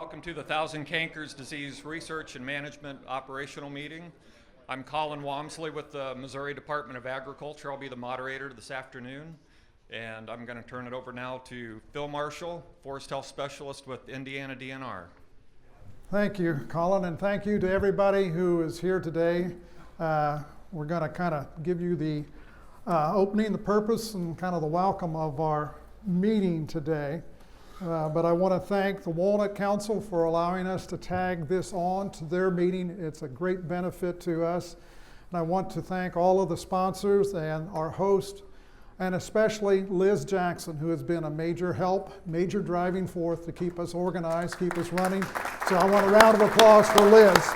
Welcome to the Thousand Cankers Disease Research and Management Operational Meeting. I'm Colin Wamsley with the Missouri Department of Agriculture. I'll be the moderator this afternoon. And I'm going to turn it over now to Phil Marshall, Forest Health Specialist with Indiana DNR. Thank you, Colin, and thank you to everybody who is here today. We're going to kind of give you the opening, the purpose, and kind of the welcome of our meeting today. But I want to thank the Walnut Council for allowing us to tag this on to their meeting. It's a great benefit to us. And I want to thank all of the sponsors and our host, and especially Liz Jackson, who has been a major help, major driving force to keep us organized, keep us running. So I want a round of applause for Liz.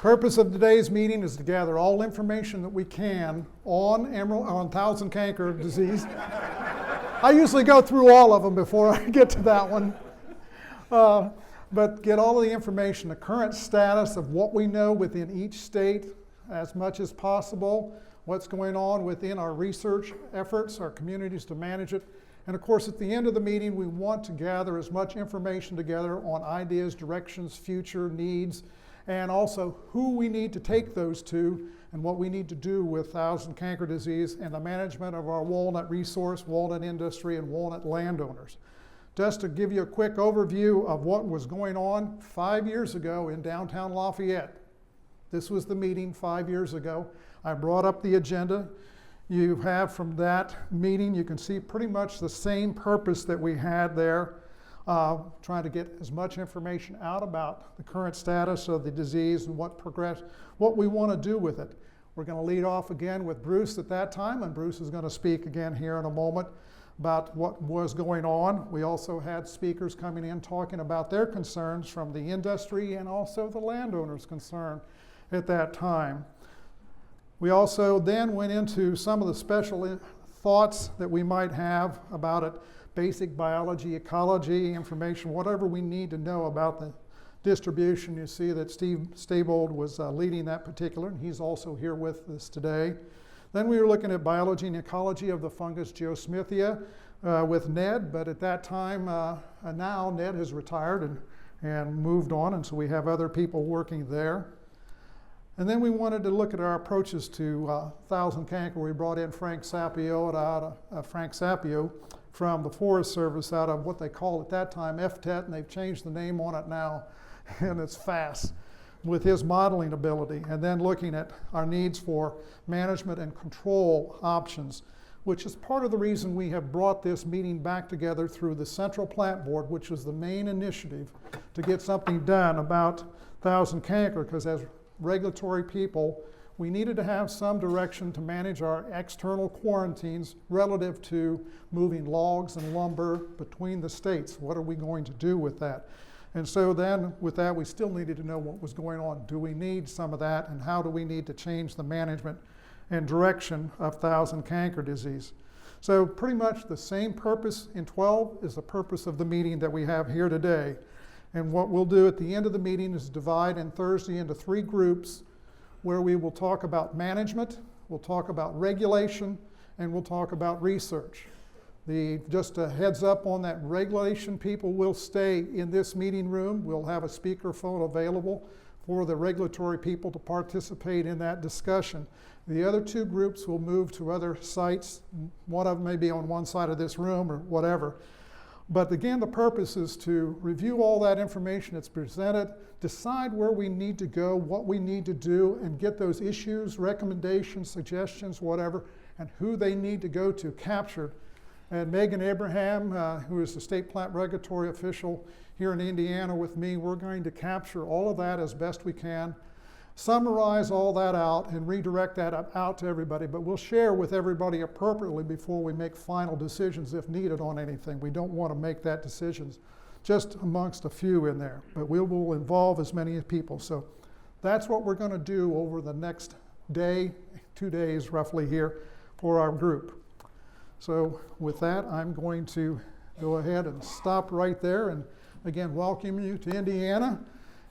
Purpose of today's meeting is to gather all information that we can on thousand canker disease. I usually go through all of them before I get to that one. But get all of the information, the current status of what we know within each state as much as possible, what's going on within our research efforts, our communities to manage it. And of course, at the end of the meeting, we want to gather as much information together on ideas, directions, future needs, and also who we need to take those to and what we need to do with thousand canker disease and the management of our walnut resource, walnut industry, and walnut landowners. Just to give you a quick overview of what was going on 5 years ago in downtown Lafayette. This was the meeting 5 years ago. I brought up the agenda. You have from that meeting, you can see pretty much the same purpose that we had there. Trying to get as much information out about the current status of the disease and what we want to do with it. We're going to lead off again with Bruce at that time, and Bruce is going to speak again here in a moment about what was going on. We also had speakers coming in talking about their concerns from the industry and also the landowners' concern at that time. We also then went into some of the special thoughts that we might have about it. Basic biology, ecology, information, whatever we need to know about the distribution. You see that Steve Stabold was leading that particular, and he's also here with us today. Then we were looking at biology and ecology of the fungus Geosmithia with Ned, but at that time, now Ned has retired and moved on, and so we have other people working there. And then we wanted to look at our approaches to thousand canker. We brought in Frank Sapio from the Forest Service out of what they called at that time FTET, and they've changed the name on it now, and it's FAST, with his modeling ability. And then looking at our needs for management and control options, which is part of the reason we have brought this meeting back together through the Central Plant Board, which was the main initiative to get something done about thousand canker, because as regulatory people, we needed to have some direction to manage our external quarantines relative to moving logs and lumber between the states. What are we going to do with that? And so then with that, we still needed to know what was going on. Do we need some of that, and how do we need to change the management and direction of thousand canker disease? So pretty much the same purpose in 12 is the purpose of the meeting that we have here today. And what we'll do at the end of the meeting is divide in Thursday into 3 groups, where we will talk about management, we'll talk about regulation, and we'll talk about research. Just a heads up on that, regulation people will stay in this meeting room. We'll have a speakerphone available for the regulatory people to participate in that discussion. The other 2 groups will move to other sites. One of them may be on one side of this room or whatever. But again, the purpose is to review all that information that's presented, decide where we need to go, what we need to do, and get those issues, recommendations, suggestions, whatever, and who they need to go to captured. And Megan Abraham, who is the state plant regulatory official here in Indiana with me, we're going to capture all of that as best we can, summarize all that out, and redirect that out to everybody. But we'll share with everybody appropriately before we make final decisions if needed on anything. We don't want to make that decisions just amongst a few in there, but we will involve as many people. So that's what we're going to do over the next day, 2 days roughly here for our group. So with that, I'm going to go ahead and stop right there, and again, welcome you to Indiana.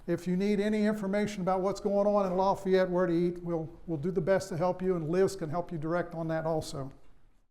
If you need any information about what's going on in Lafayette, where to eat, we'll do the best to help you, and Liz can help you direct on that also.